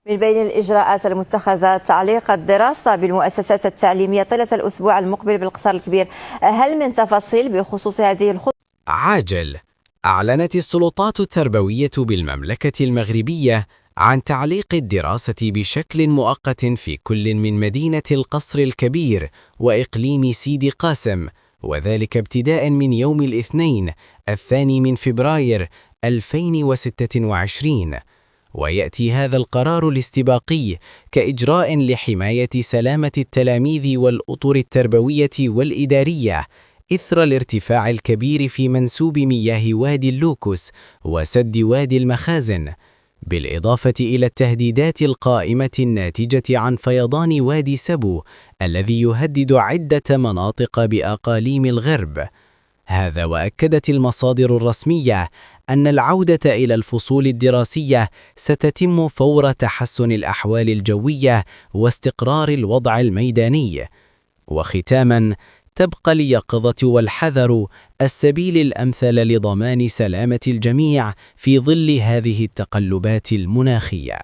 من بين الإجراءات المتخذة تعليق الدراسة بالمؤسسات التعليمية طيلة الأسبوع المقبل بالقصر الكبير. هل من تفاصيل بخصوص هذه الخطوة؟ عاجل. أعلنت السلطات التربوية بالمملكة المغربية عن تعليق الدراسة بشكل مؤقت في كل من مدينة القصر الكبير وإقليم سيدي قاسم، وذلك ابتداء من يوم الاثنين 2 فبراير 2026. ويأتي هذا القرار الاستباقي كإجراء لحماية سلامة التلاميذ والأطر التربوية والإدارية إثر الارتفاع الكبير في منسوب مياه وادي اللوكس وسد وادي المخازن، بالإضافة إلى التهديدات القائمة الناتجة عن فيضان وادي سبو الذي يهدد عدة مناطق بأقاليم الغرب. هذا وأكدت المصادر الرسمية أن العودة إلى الفصول الدراسية ستتم فور تحسن الأحوال الجوية واستقرار الوضع الميداني. وختاماً، تبقى اليقظة والحذر السبيل الأمثل لضمان سلامة الجميع في ظل هذه التقلبات المناخية.